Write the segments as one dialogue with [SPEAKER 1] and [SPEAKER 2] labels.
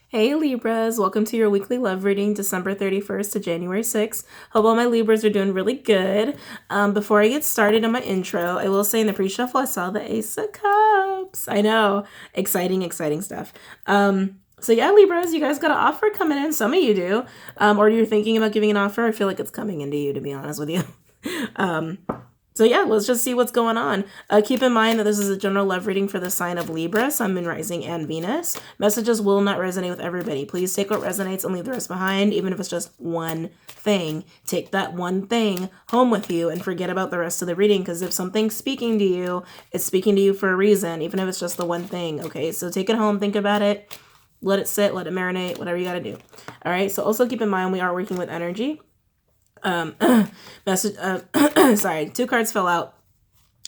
[SPEAKER 1] Hey Libras, welcome to your weekly love reading, December 31st to January 6th. Hope all my Libras are doing really good. Before I get started on my intro, I will say in the pre-shuffle I saw the Ace of Cups. I know, exciting stuff. So yeah, Libras, you guys got an offer coming in. Some of you do, or you're thinking about giving an offer. I feel like it's coming into you, to be honest with you. So yeah, let's just see what's going on. Keep in mind that this is a general love reading for the sign of Libra, Sun, Moon, Rising, and Venus. Messages will not resonate with everybody. Please take what resonates and leave the rest behind, even if it's just one thing. Take that one thing home with you and forget about the rest of the reading, because if something's speaking to you, it's speaking to you for a reason, even if it's just the one thing, okay? So take it home, think about it, let it sit, let it marinate, whatever you got to do. All right, so also keep in mind we are working with energy. Sorry, two cards fell out,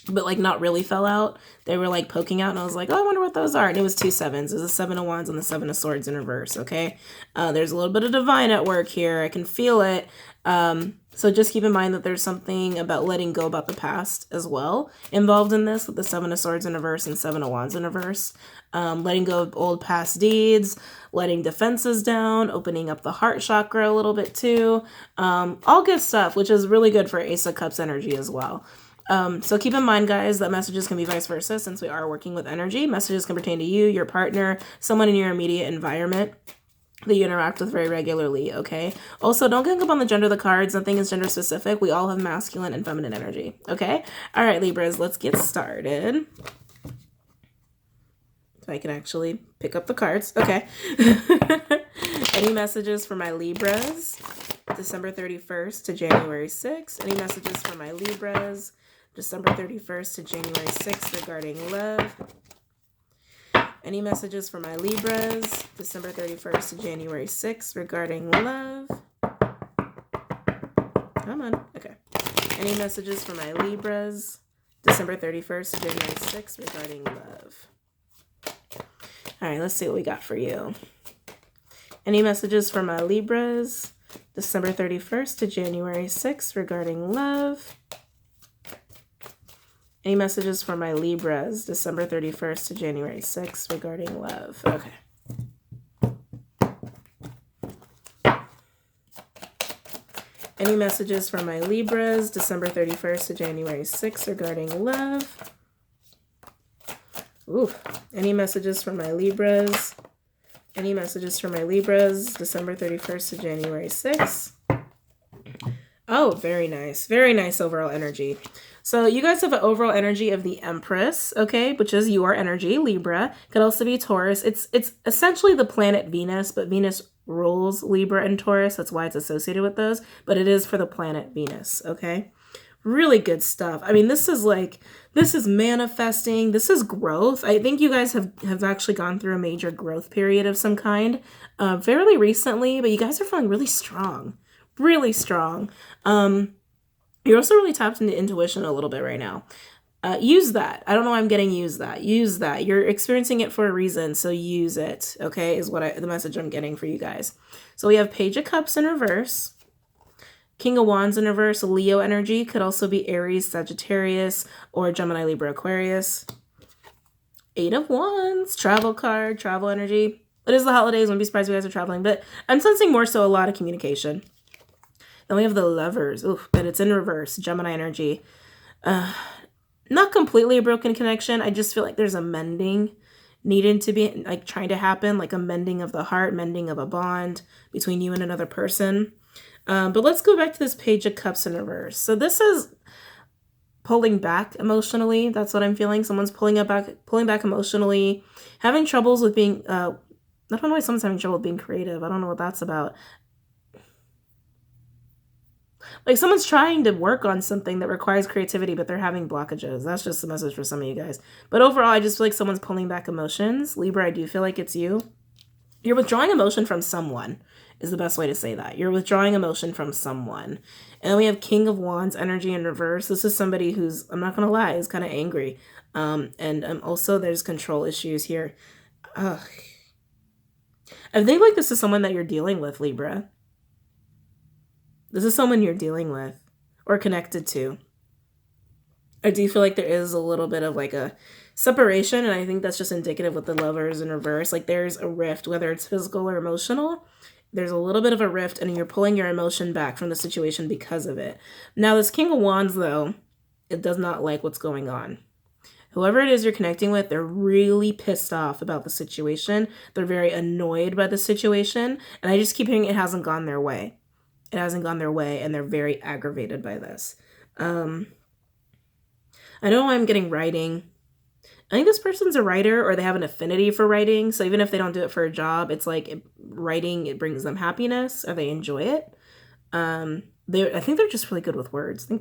[SPEAKER 1] but like not really fell out. They were like poking out, and I was like, oh, I wonder what those are. And it was 2 sevens. It was a 7 of Wands and the 7 of Swords in reverse. Okay, there's a little bit of divine at work here. I can feel it. So just keep in mind that there's something about letting go about the past as well involved in this, with the 7 of Swords in reverse and 7 of Wands in reverse. Letting go of old past deeds, letting defenses down, opening up the heart chakra a little bit too. All good stuff, which is really good for Ace of Cups energy as well. So keep in mind, guys, that messages can be vice versa since we are working with energy. Messages can pertain to you, your partner, someone in your immediate environment that you interact with very regularly, okay? Also, don't get up on the gender of the cards. Nothing is gender specific. We all have masculine and feminine energy, okay? All right, Libras, let's get started. So I can actually pick up the cards. Okay. Any messages for my Libras? December 31st to January 6th. Any messages for my Libras? December 31st to January 6th regarding love. Any messages for my Libras? December 31st to January 6th regarding love. Come on. Okay. Any messages for my Libras? December 31st to January 6th regarding love. All right, let's see what we got for you. Any messages for my Libras? December 31st to January 6th regarding love. Any messages for my Libras? December 31st to January 6th regarding love. Okay. Any messages for my Libras? December 31st to January 6th regarding love. Ooh. Any messages for my Libras? Any messages for my Libras? December 31st to January 6th. Oh, very nice. Very nice overall energy. So you guys have an overall energy of the Empress, okay, which is your energy, Libra. Could also be Taurus. It's essentially the planet Venus, but Venus rules Libra and Taurus. That's why it's associated with those. But it is for the planet Venus, okay? Really good stuff. I mean, this is manifesting. This is growth. I think you guys have actually gone through a major growth period of some kind fairly recently, but you guys are feeling really strong. Really strong. You're also really tapped into intuition a little bit right now. Use that. I don't know why I'm getting use that. Use that. You're experiencing it for a reason, so use it, okay, is what the message I'm getting for you guys. So we have Page of Cups in reverse. King of Wands in reverse, Leo energy. Could also be Aries, Sagittarius, or Gemini, Libra, Aquarius. 8 of Wands, travel card, travel energy. It is the holidays. Wouldn't be surprised if you guys are traveling, but I'm sensing more so a lot of communication. Then we have the Lovers. Oof, but it's in reverse, Gemini energy. Not completely a broken connection. I just feel like there's a mending needing to be, like, trying to happen, like a mending of the heart, mending of a bond between you and another person. But let's go back to this Page of Cups in reverse. So this is pulling back emotionally. That's what I'm feeling. Someone's pulling back emotionally, having troubles with being, I don't know why someone's having trouble with being creative. I don't know what that's about. Like someone's trying to work on something that requires creativity, but they're having blockages. That's just a message for some of you guys. But overall, I just feel like someone's pulling back emotions. Libra, I do feel like it's you. You're withdrawing emotion from someone is the best way to say that. You're withdrawing emotion from someone. And then we have King of Wands energy in reverse. This is somebody who's, I'm not going to lie, is kind of angry. And also there's control issues here. Ugh. I think like this is someone that you're dealing with, Libra. This is someone you're dealing with or connected to. I do feel like there is a little bit of like a separation, and I think that's just indicative with the Lovers in reverse. Like there's a rift, whether it's physical or emotional. There's a little bit of a rift, and you're pulling your emotion back from the situation because of it. Now, this King of Wands, though, it does not like what's going on. Whoever it is you're connecting with, they're really pissed off about the situation. They're very annoyed by the situation. And I just keep hearing it hasn't gone their way. It hasn't gone their way, and they're very aggravated by this. I know I'm getting writing. I think this person's a writer, or they have an affinity for writing. So even if they don't do it for a job, it's like writing, it brings them happiness, or they enjoy it. I think they're just really good with words. And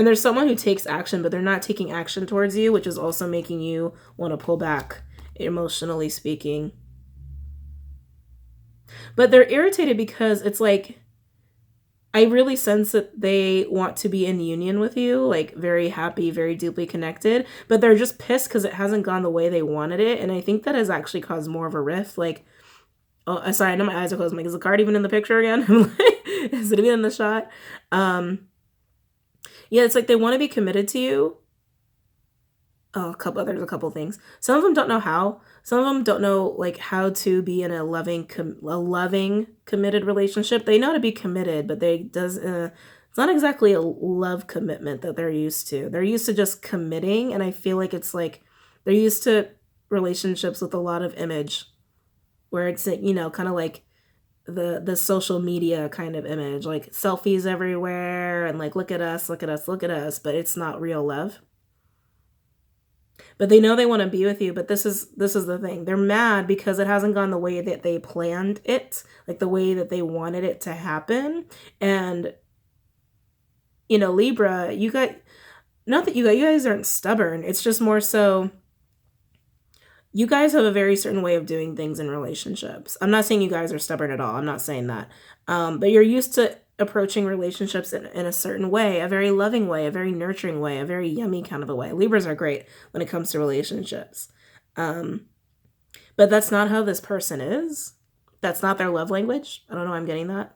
[SPEAKER 1] there's someone who takes action, but they're not taking action towards you, which is also making you want to pull back, emotionally speaking. But they're irritated because it's like, I really sense that they want to be in union with you, like very happy, very deeply connected, but they're just pissed because it hasn't gone the way they wanted it. And I think that has actually caused more of a rift. Like, oh, sorry, I know my eyes are closed. I'm like, is the card even in the picture again? Is it even in the shot? Yeah, it's like they want to be committed to you. Oh, there's a couple things. Some of them don't know how. Some of them don't know like how to be in a loving, committed relationship. They know to be committed, but it's not exactly a love commitment that they're used to. They're used to just committing, and I feel like it's like they're used to relationships with a lot of image, where it's, you know, kind of like the social media kind of image, like selfies everywhere and like look at us, but it's not real love. But they know they want to be with you, but this is the thing. They're mad because it hasn't gone the way that they planned it, like the way that they wanted it to happen. And you know, Libra, you guys aren't stubborn. It's just more so you guys have a very certain way of doing things in relationships. I'm not saying you guys are stubborn at all. I'm not saying that. But you're used to approaching relationships in a certain way, a very loving way, a very nurturing way, a very yummy kind of a way. Libras are great when it comes to relationships. But that's not how this person is. That's not their love language. I don't know why I'm getting that.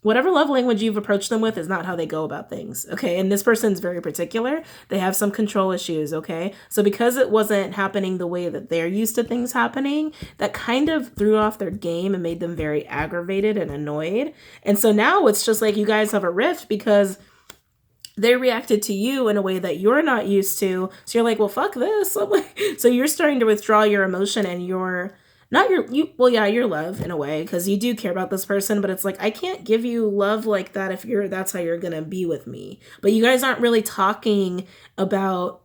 [SPEAKER 1] Whatever love language you've approached them with is not how they go about things, okay? And this person's very particular. They have some control issues, okay? So because it wasn't happening the way that they're used to things happening, that kind of threw off their game and made them very aggravated and annoyed. And so now it's just like you guys have a rift because they reacted to you in a way that you're not used to. So you're like, well, fuck this. So you're starting to withdraw your emotion and your love in a way, because you do care about this person, but it's like, I can't give you love like that if that's how you're gonna be with me. But you guys aren't really talking about,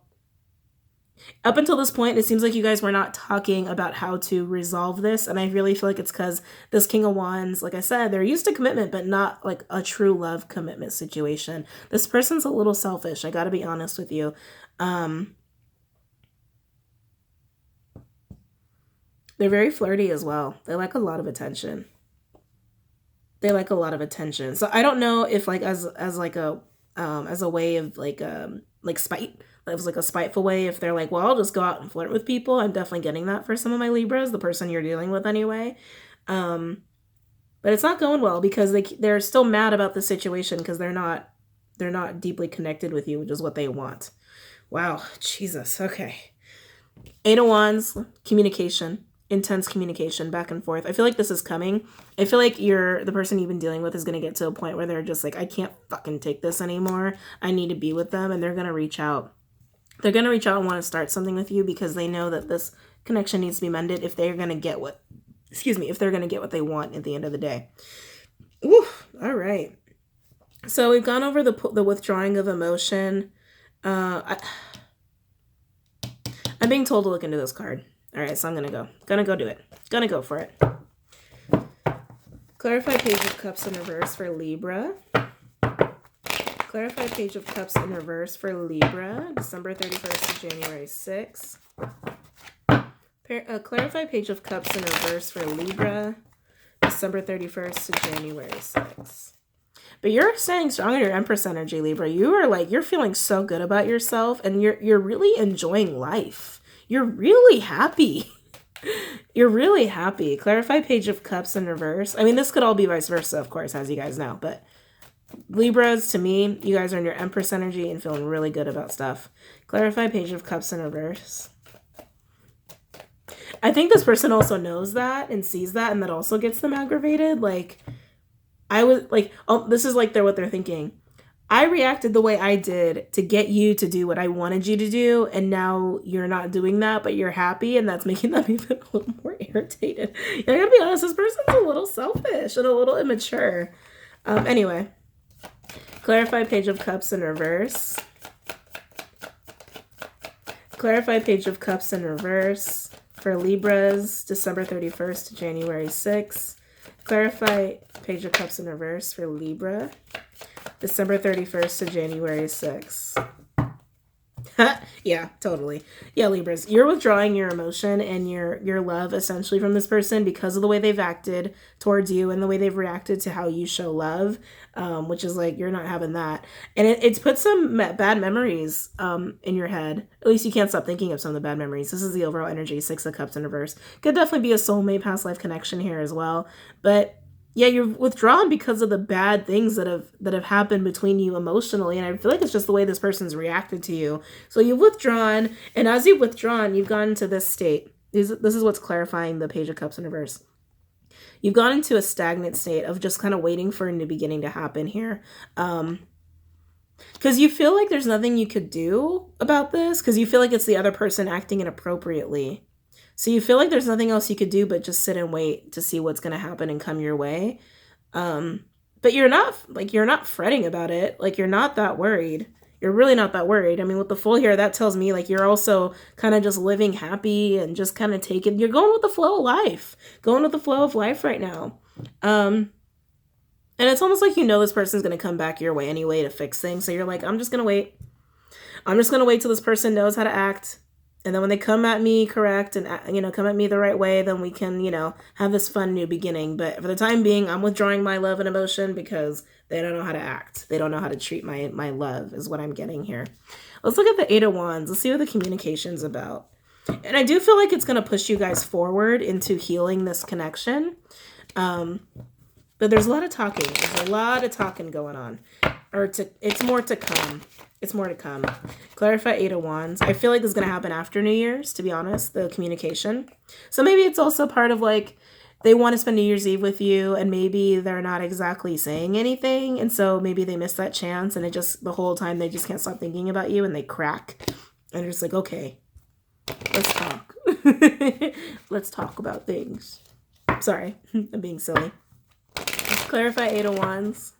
[SPEAKER 1] up until this point, it seems like you guys were not talking about how to resolve this. And I really feel like it's because this King of Wands, like I said, they're used to commitment, but not like a true love commitment situation. This person's a little selfish. I gotta be honest with you. They're very flirty as well. They like a lot of attention. So I don't know if like as a way of like spite. It was like a spiteful way. If they're like, well, I'll just go out and flirt with people. I'm definitely getting that for some of my Libras, the person you're dealing with anyway. But it's not going well because they're still mad about the situation because they're not deeply connected with you, which is what they want. Wow, Jesus. Okay. Eight of Wands, communication. Intense communication back and forth. I feel like this is coming. I feel like the person you've been dealing with is going to get to a point where they're just like, I can't fucking take this anymore. I need to be with them. And they're going to reach out. They're going to reach out and want to start something with you because they know that this connection needs to be mended if they're going to get what they want at the end of the day. Ooh, all right. So we've gone over the withdrawing of emotion. I'm being told to look into this card. All right, so I'm gonna go do it. Gonna go for it. Clarify Page of Cups in reverse for Libra. Clarify Page of Cups in reverse for Libra, December 31st to January 6th. Clarify Page of Cups in reverse for Libra, December 31st to January 6th. But you're staying strong in your Empress energy, Libra. You're feeling so good about yourself, and you're really enjoying life. You're really happy. Clarify Page of Cups in reverse. I mean, this could all be vice versa, of course, as you guys know. But Libras, to me, you guys are in your Empress energy and feeling really good about stuff. Clarify Page of Cups in reverse. I think this person also knows that and sees that, and that also gets them aggravated. Like, I was like, oh, this is like what they're thinking. I reacted the way I did to get you to do what I wanted you to do, and now you're not doing that, but you're happy, and that's making them even a little more irritated. I gotta be honest, this person's a little selfish and a little immature. Anyway, clarify Page of Cups in reverse. Clarify Page of Cups in reverse for Libras, December 31st to January 6th. Clarify Page of Cups in reverse for Libra, December 31st to January 6th. Yeah, totally. Yeah, Libras, you're withdrawing your emotion and your love essentially from this person because of the way they've acted towards you and the way they've reacted to how you show love, which is like, you're not having that. And it's put some bad memories in your head. At least you can't stop thinking of some of the bad memories. This is the overall energy, Six of Cups in reverse. Could definitely be a soulmate past life connection here as well. But yeah, you're withdrawn because of the bad things that have happened between you emotionally, and I feel like it's just the way this person's reacted to you. So you've withdrawn, and as you've withdrawn, you've gone into this state. This is what's clarifying the Page of Cups in reverse. You've gone into a stagnant state of just kind of waiting for a new beginning to happen here. Because you feel like there's nothing you could do about this, because you feel like it's the other person acting inappropriately. So you feel like there's nothing else you could do but just sit and wait to see what's going to happen and come your way. But you're not fretting about it. Like, you're not that worried. You're really not that worried. I mean, with the Fool here, that tells me like you're also kind of just living happy and just kind of you're going with the flow of life. Going with the flow of life right now. And it's almost like this person's going to come back your way anyway to fix things. So you're like, I'm just going to wait. I'm just going to wait till this person knows how to act. And then when they come at me correct and, come at me the right way, then we can, have this fun new beginning. But for the time being, I'm withdrawing my love and emotion because they don't know how to act. They don't know how to treat my love is what I'm getting here. Let's look at the Eight of Wands. Let's see what the communication's about. And I do feel like it's going to push you guys forward into healing this connection. But there's a lot of talking. There's a lot of talking going on. It's more to come. It's more to come. Clarify Eight of Wands. I feel like this is going to happen after New Year's, to be honest, the communication. So maybe it's also part of like, they want to spend New Year's Eve with you and maybe they're not exactly saying anything. And so maybe they miss that chance and the whole time they just can't stop thinking about you and they crack. And they're just like, okay, let's talk. Let's talk about things. Sorry, I'm being silly. Clarify Eight of Wands.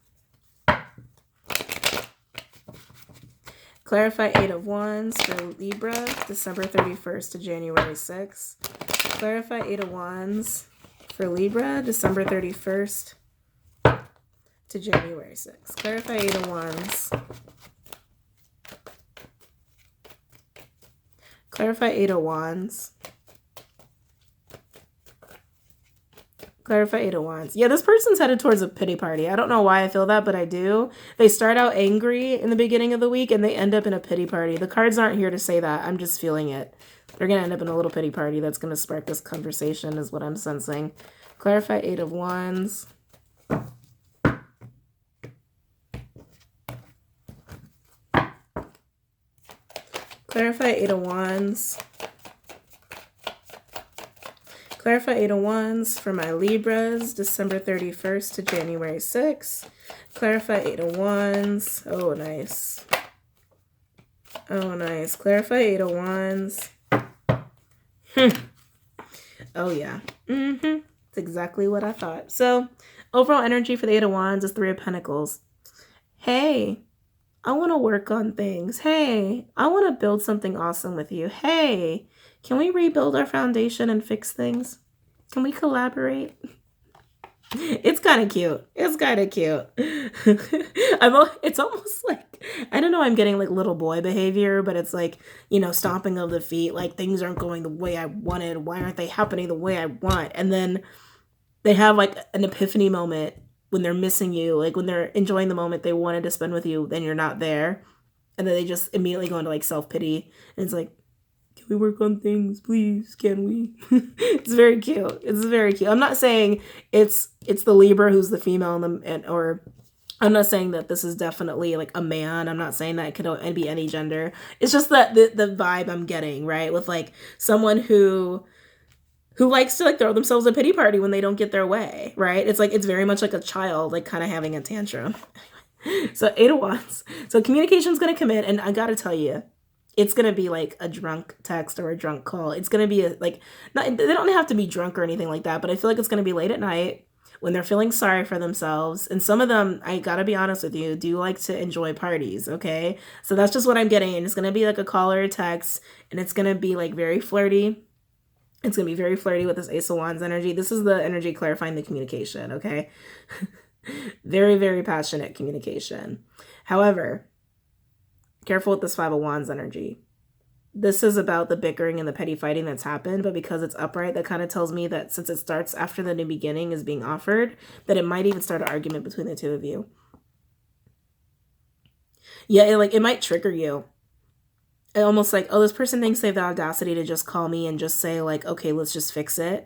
[SPEAKER 1] Clarify Eight of Wands for Libra, December 31st to January 6th. Clarify Eight of Wands for Libra, December 31st to January 6th. Clarify Eight of Wands. Clarify Eight of Wands. Clarify Eight of Wands. Yeah, this person's headed towards a pity party. I don't know why I feel that, but I do. They start out angry in the beginning of the week and they end up in a pity party. The cards aren't here to say that. I'm just feeling it. They're going to end up in a little pity party that's going to spark this conversation is what I'm sensing. Clarify Eight of Wands. Clarify Eight of Wands. Clarify Eight of Wands for my Libras, December 31st to January 6th. Clarify Eight of Wands. Oh, nice. Oh, nice. Clarify Eight of Wands. Oh, yeah. It's exactly what I thought. So, overall energy for the Eight of Wands is Three of Pentacles. Hey, I want to work on things. Hey, I want to build something awesome with you. Hey, can we rebuild our foundation and fix things? Can we collaborate? It's kind of cute. It's kind of cute. It's almost like, I don't know, I'm getting like little boy behavior, but it's like, stomping of the feet, like things aren't going the way I wanted. Why aren't they happening the way I want? And then they have like an epiphany moment when they're missing you, like when they're enjoying the moment they wanted to spend with you, then you're not there. And then they just immediately go into like self-pity. And it's like, can we work on things, please? Can we? It's very cute. It's very cute. I'm not saying it's the Libra who's the female or I'm not saying that this is definitely like a man. I'm not saying that it could be any gender. It's just that the vibe I'm getting, right? With like someone who likes to like throw themselves a pity party when they don't get their way, right? It's like it's very much like a child like kind of having a tantrum. So 8 of Wands. So communication's gonna come in, and I gotta tell you, it's gonna be like a drunk text or a drunk call. It's gonna be like not, they don't have to be drunk or anything like that, but I feel like it's gonna be late at night when they're feeling sorry for themselves. And some of them, I gotta be honest with you, do like to enjoy parties. Okay, so that's just what I'm getting. And it's gonna be like a call or a text, and it's gonna be like very flirty. It's gonna be very flirty with this Ace of Wands energy. This is the energy clarifying the communication. Okay. Very, very passionate communication. However, careful with this 5 of Wands energy. This is about the bickering and the petty fighting that's happened, but because it's upright, that kind of tells me that since it starts after the new beginning is being offered, that it might even start an argument between the two of you. Yeah, it might trigger you. It almost like, oh, this person thinks they have the audacity to just call me and just say like, okay, let's just fix it.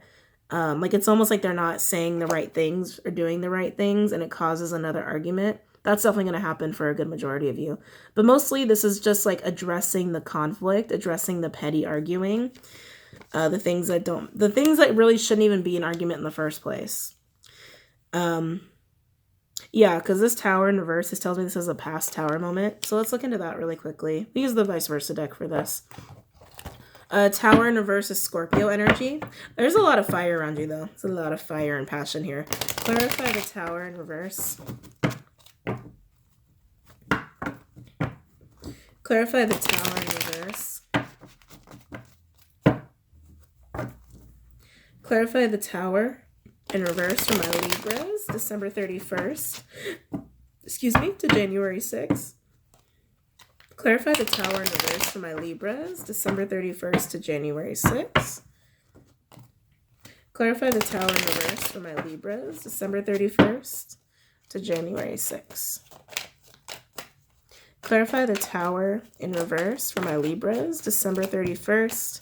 [SPEAKER 1] Like it's almost like they're not saying the right things or doing the right things, and it causes another argument. That's definitely going to happen for a good majority of you. But mostly this is just like addressing the conflict, addressing the petty arguing, the things that really shouldn't even be an argument in the first place. Yeah, because this Tower in reverse, this tells me this is a past Tower moment. So let's look into that really quickly. We use the vice versa deck for this. Tower in reverse is Scorpio energy. There's a lot of fire around you, though. It's a lot of fire and passion here. Clarify the Tower in reverse. Clarify the Tower in reverse. Clarify the Tower in reverse for my Libras, December 31st. Excuse me, to January 6th. Clarify the Tower in reverse for my Libras, December 31st to January 6th. Clarify the Tower in reverse for my Libras, December 31st to January 6th. Clarify the Tower in reverse for my Libras, December 31st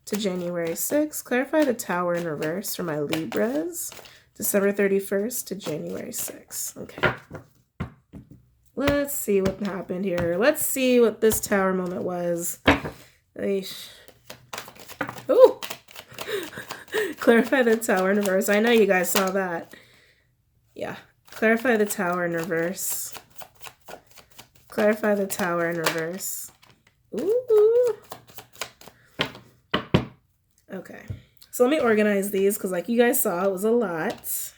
[SPEAKER 1] to January 6th. Clarify the Tower in reverse for my Libras, December 31st to January 6th. Okay. Let's see what happened here. Let's see what this Tower moment was. Ooh! Clarify the Tower in reverse. I know you guys saw that. Yeah. Clarify the Tower in reverse. Clarify the Tower in reverse. Ooh. Okay. So let me organize these because like you guys saw, it was a lot.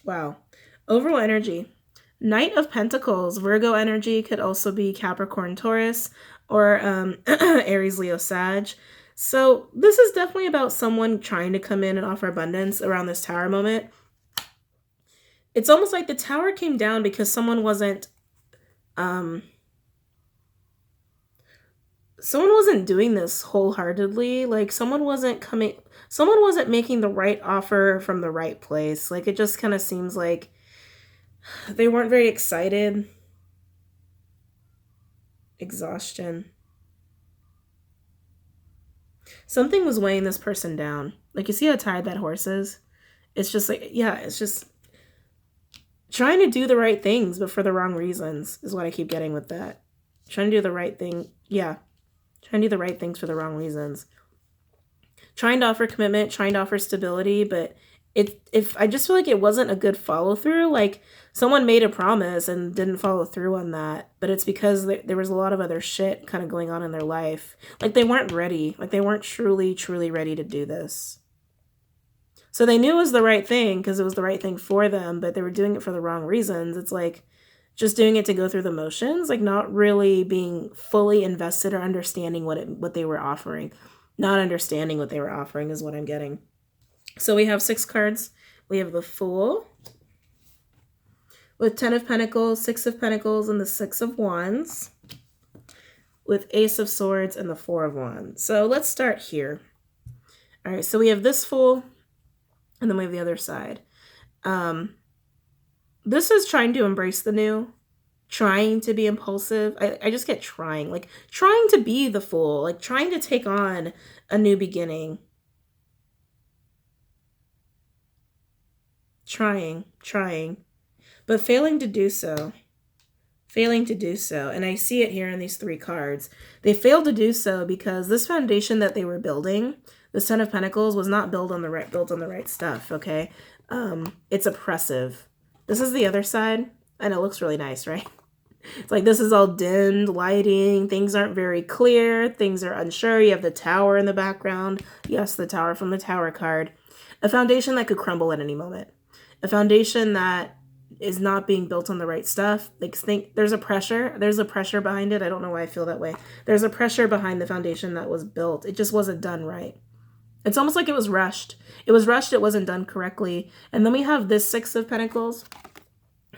[SPEAKER 1] Wow. Overall energy. Knight of Pentacles. Virgo energy could also be Capricorn, Taurus, or Aries, Leo, Sag. So this is definitely about someone trying to come in and offer abundance around this Tower moment. It's almost like the Tower came down because someone wasn't doing this wholeheartedly. Like someone wasn't making the right offer from the right place. Like it just kind of seems like they weren't very excited. Exhaustion. Something was weighing this person down. Like you see how tired that horse is? It's just like, yeah, it's just trying to do the right things, but for the wrong reasons is what I keep getting with that. Trying to do the right thing. Yeah. Trying to do the right things for the wrong reasons. Trying to offer commitment, trying to offer stability, but I just feel like it wasn't a good follow through. Like someone made a promise and didn't follow through on that, but it's because there was a lot of other shit kind of going on in their life. Like they weren't ready. Like they weren't truly ready to do this. So they knew it was the right thing because it was the right thing for them, but they were doing it for the wrong reasons. It's like just doing it to go through the motions, like not really being fully invested or understanding what they were offering. Not understanding what they were offering is what I'm getting. So we have 6 cards. We have the Fool with 10 of Pentacles, 6 of Pentacles, and the 6 of Wands with Ace of Swords and the 4 of Wands. So let's start here. All right, so we have this Fool, and then we have the other side. This is trying to embrace the new, trying to be impulsive. I just get trying, like trying to be the Fool, like trying to take on a new beginning. trying, but failing to do so. Failing to do so. And I see it here in these 3 cards. They failed to do so because this foundation that they were building, the Ten of Pentacles, was not built on the right stuff, okay? It's oppressive. This is the other side, and it looks really nice, right? It's like this is all dimmed lighting. Things aren't very clear. Things are unsure. You have the tower in the background. Yes, the tower from the Tower card. A foundation that could crumble at any moment. A foundation that is not being built on the right stuff. Like, think there's a pressure. There's a pressure behind it. I don't know why I feel that way. There's a pressure behind the foundation that was built. It just wasn't done right. It's almost like it was rushed. It was rushed. It wasn't done correctly. And then we have this 6 of Pentacles.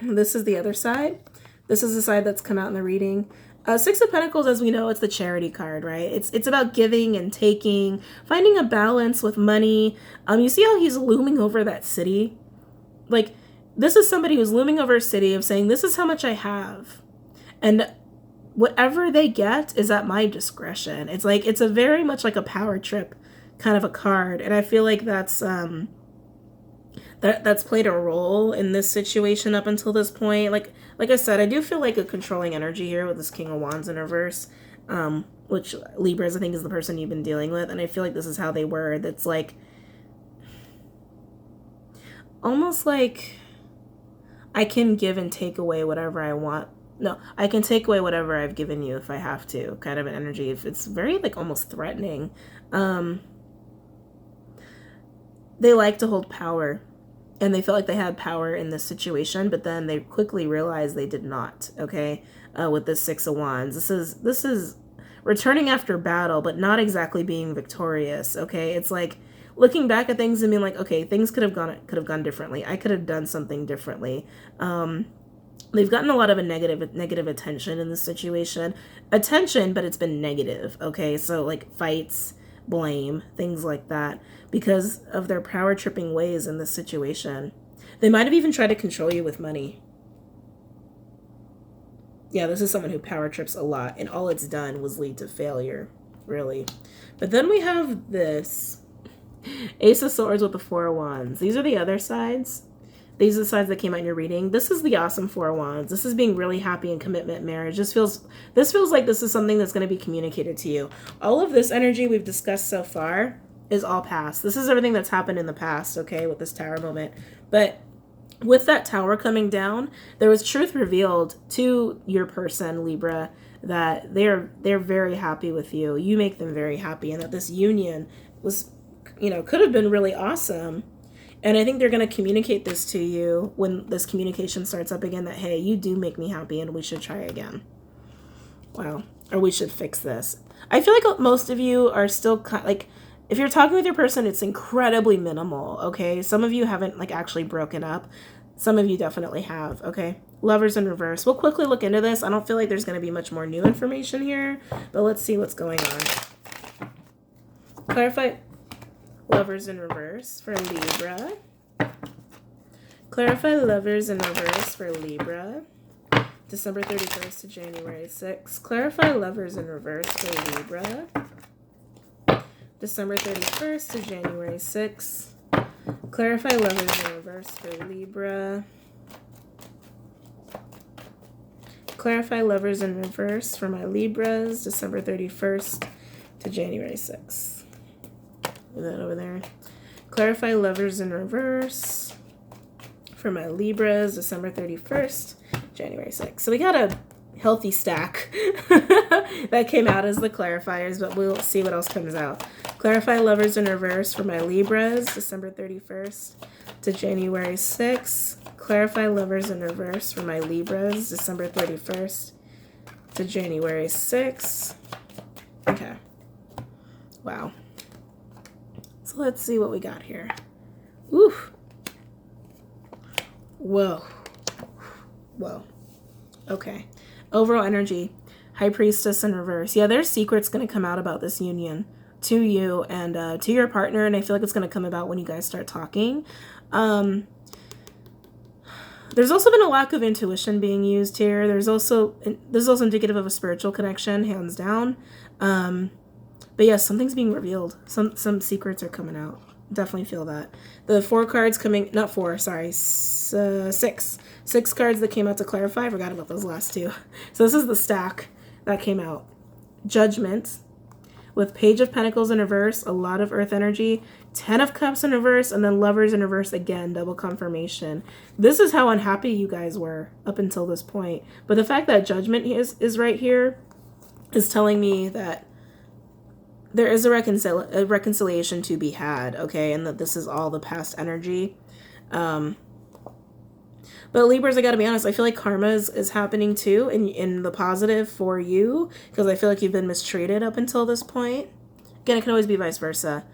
[SPEAKER 1] This is the other side. This is the side that's come out in the reading. 6 of Pentacles, as we know, it's the charity card, right? It's about giving and taking, finding a balance with money. You see how he's looming over that city? Like, this is somebody who's looming over a city of saying, this is how much I have. And whatever they get is at my discretion. It's like, it's a very much like a power trip kind of a card. And I feel like that's played a role in this situation up until this point. Like I said, I do feel like a controlling energy here with this King of Wands in reverse, which Libras, I think, is the person you've been dealing with. And I feel like this is how they were. That's like, almost like, I can give and take away whatever I want. No, I can take away whatever I've given you if I have to, kind of an energy. If it's very, like, almost threatening. They like to hold power. And they felt like they had power in this situation, but then they quickly realized they did not, okay? With this 6 of Wands. This is returning after battle, but not exactly being victorious, okay? It's like looking back at things and being like, okay, things could have gone differently. I could have done something differently. They've gotten a lot of negative attention in this situation. Attention, but it's been negative, okay? So like fights, blame, things like that, because of their power tripping ways in this situation. They might have even tried to control you with money. Yeah, this is someone who power trips a lot, and all it's done was lead to failure, really. But then we have this Ace of Swords with the 4 of Wands. These are the other sides. These are the sides that came out in your reading. This is the awesome 4 of Wands. This is being really happy in commitment, marriage. This feels like this is something that's going to be communicated to you. All of this energy we've discussed so far is all past. This is everything that's happened in the past, okay, with this Tower moment. But with that Tower coming down, there was truth revealed to your person, Libra, that they're very happy with you. You make them very happy, and that this union was, could have been really awesome. And I think they're going to communicate this to you when this communication starts up again, that, hey, you do make me happy and we should try again. Wow. Or we should fix this. I feel like most of you are still like, if you're talking with your person, it's incredibly minimal, okay? Some of you haven't like actually broken up. Some of you definitely have, okay? Lovers in reverse. We'll quickly look into this. I don't feel like there's going to be much more new information here, but let's see what's going on. Clarify Lovers in reverse for Libra. Clarify Lovers in reverse for Libra. December 31st to January 6th. Clarify Lovers in reverse for Libra. December 31st to January 6th. Clarify Lovers in reverse for Libra. Clarify Lovers in reverse for my Libras. December 31st to January 6th. Move that over there. Clarify Lovers in reverse for my Libras, December 31st, January 6th. So we got a healthy stack that came out as the clarifiers, but we'll see what else comes out. Clarify Lovers in reverse for my Libras, December 31st to January 6th. Clarify Lovers in reverse for my Libras, December 31st to January 6th. Okay. Wow. So let's see what we got here. Oof. Whoa. Whoa. Okay. Overall energy. High Priestess in reverse. Yeah, there's secrets going to come out about this union to you and to your partner, and I feel like it's going to come about when you guys start talking. There's also been a lack of intuition being used here. This is also indicative of a spiritual connection, hands down. But yes, something's being revealed. Some secrets are coming out. Definitely feel that. The 4 cards coming, not 4, sorry, 6. 6 cards that came out to clarify. I forgot about those last 2. So this is the stack that came out. Judgment with Page of Pentacles in reverse, a lot of Earth energy, 10 of Cups in reverse, and then Lovers in reverse again, double confirmation. This is how unhappy you guys were up until this point. But the fact that Judgment is right here is telling me that there is a reconciliation to be had, okay? And that this is all the past energy. But Libras, I gotta be honest, I feel like karma is happening too in the positive for you, because I feel like you've been mistreated up until this point. Again, it can always be vice versa.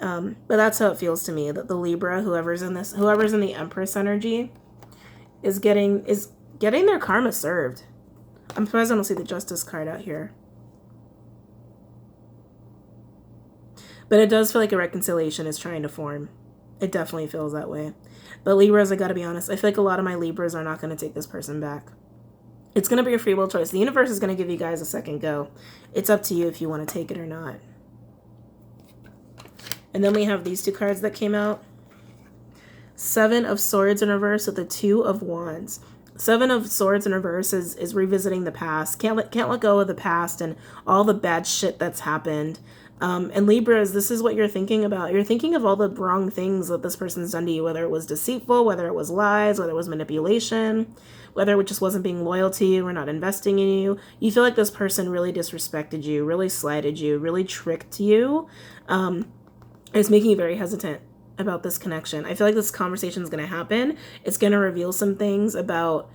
[SPEAKER 1] But that's how it feels to me, that the Libra, whoever's in the Empress energy, is getting their karma served. I'm surprised I don't see the Justice card out here. But it does feel like a reconciliation is trying to form. It definitely feels that way. But Libras, I gotta be honest, I feel like a lot of my Libras are not going to take this person back. It's going to be a free will choice. The universe is going to give you guys a second go. It's up to you if you want to take it or not. And then we have these 2 cards that came out. 7 of Swords in reverse with the 2 of Wands. 7 of Swords in reverse is revisiting the past. Can't let go of the past and all the bad shit that's happened. And Libras, this is what you're thinking about. You're thinking of all the wrong things that this person's done to you, whether it was deceitful, whether it was lies, whether it was manipulation, whether it just wasn't being loyal to you or not investing in you. You feel like this person really disrespected you, really slighted you, really tricked you. It's making you very hesitant about this connection. I feel like this conversation is going to happen. It's going to reveal some things about,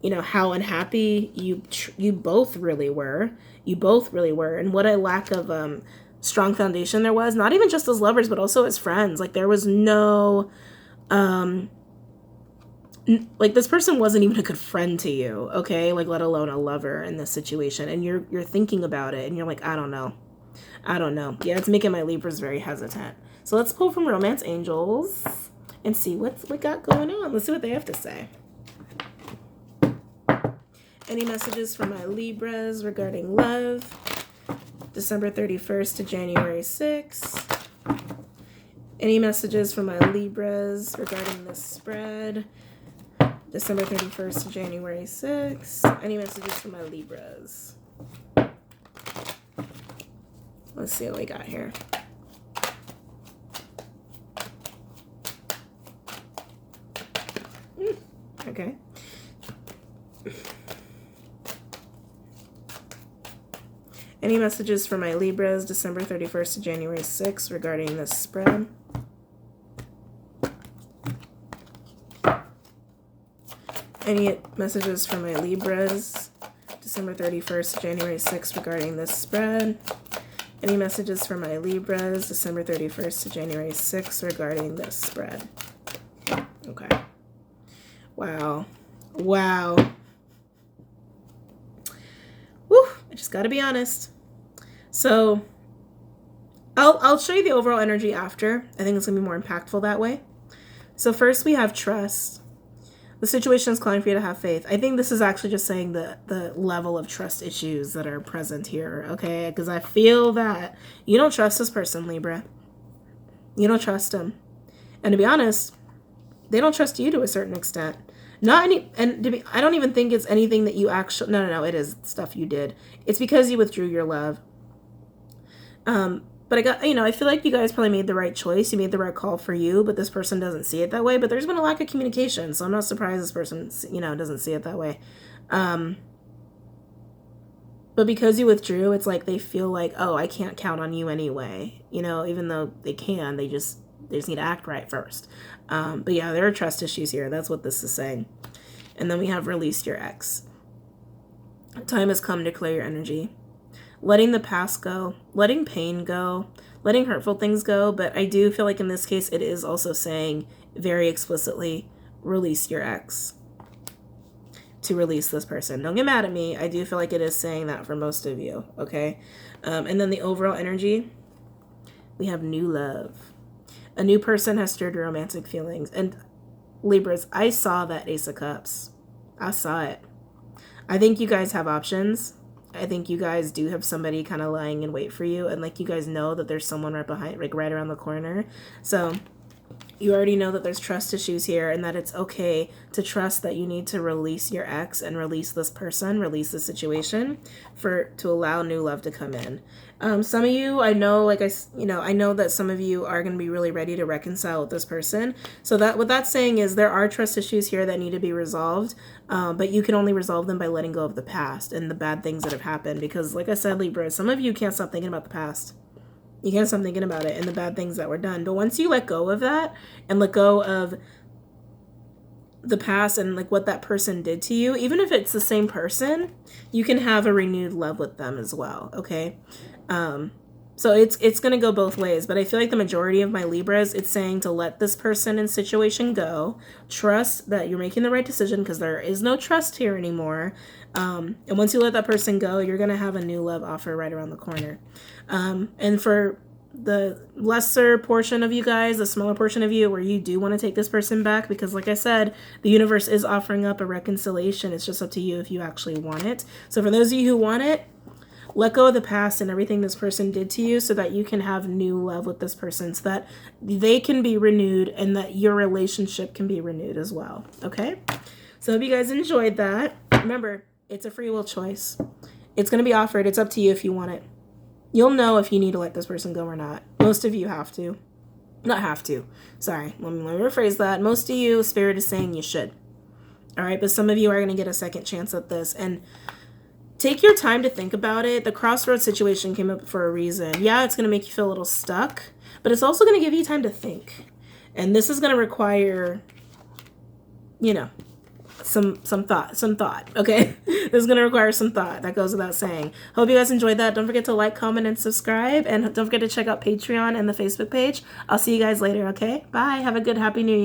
[SPEAKER 1] you know, how unhappy you both really were. You both really were. And what a lack of strong foundation there was, not even just as lovers, but also as friends. Like, there was no, like, this person wasn't even a good friend to you, okay? Like, let alone a lover in this situation. And you're thinking about it, and you're like, I don't know. Yeah, it's making my Libras very hesitant. So let's pull from Romance Angels and see what we got going on. Let's see what they have to say. Any messages for my Libras regarding love? December 31st to January 6th. Any messages for my Libras regarding this spread? December 31st to January 6th. Any messages for my Libras? Let's see what we got here. Okay. Any messages for my Libras, December 31st to January 6th regarding this spread? Any messages for my Libras, December 31st to January 6th regarding this spread? Any messages for my Libras, December 31st to January 6th regarding this spread? Okay. Wow. Wow. Whew, I just gotta be honest. So I'll show you the overall energy after. I think it's gonna be more impactful that way. So first we have trust. The situation is calling for you to have faith. I think this is actually just saying the level of trust issues that are present here, okay? Because I feel that you don't trust this person, Libra. You don't trust them. And to be honest, they don't trust you to a certain extent. I don't even think it's anything that you actually, no, it is stuff you did. It's because you withdrew your love. But I feel like you guys probably made the right choice. You made the right call for you, but this person doesn't see it that way. But there's been a lack of communication, so I'm not surprised this person, doesn't see it that way. But because you withdrew, it's like they feel like, oh, I can't count on you anyway. Even though they can, they just need to act right first. But yeah, there are trust issues here. That's what this is saying. And then we have released your ex. Time has come to clear your energy. Letting the past go, letting pain go, letting hurtful things go. But I do feel like in this case, it is also saying very explicitly, release your ex. To release this person. Don't get mad at me. I do feel like it is saying that for most of you. Okay. And then the overall energy, we have new love. A new person has stirred your romantic feelings. And Libras, I saw that Ace of Cups. I saw it. I think you guys have options. I think you guys do have somebody kind of lying in wait for you, and like you guys know that there's someone right behind, like right around the corner. So you already know that there's trust issues here, and that it's okay to trust that you need to release your ex and release this person, release the situation to allow new love to come in. Some of you, I know, like I know that some of you are going to be really ready to reconcile with this person. So that what that's saying is there are trust issues here that need to be resolved, but you can only resolve them by letting go of the past and the bad things that have happened. Because, like I said, Libra, some of you can't stop thinking about the past. You can't stop thinking about it and the bad things that were done. But once you let go of that and let go of the past and like what that person did to you, even if it's the same person, you can have a renewed love with them as well. Okay. So it's going to go both ways, but I feel like the majority of my Libras, it's saying to let this person and situation go, trust that you're making the right decision, because there is no trust here anymore. And once you let that person go, you're going to have a new love offer right around the corner. And for the lesser portion of you guys, the smaller portion of you where you do want to take this person back, because like I said, the universe is offering up a reconciliation. It's just up to you if you actually want it. So for those of you who want it, let go of the past and everything this person did to you so that you can have new love with this person, so that they can be renewed and that your relationship can be renewed as well. Okay? So I hope you guys enjoyed that. Remember, it's a free will choice. It's going to be offered. It's up to you if you want it. You'll know if you need to let this person go or not. Most of you have to. Not have to. Sorry. Let me rephrase that. Most of you, Spirit is saying you should. All right? But some of you are going to get a second chance at this. And take your time to think about it. The crossroads situation came up for a reason. Yeah, it's going to make you feel a little stuck, but it's also going to give you time to think. And this is going to require, you know, some thought, okay? This is going to require some thought. That goes without saying. Hope you guys enjoyed that. Don't forget to like, comment, and subscribe. And don't forget to check out Patreon and the Facebook page. I'll see you guys later, okay? Bye. Have a good, happy New Year.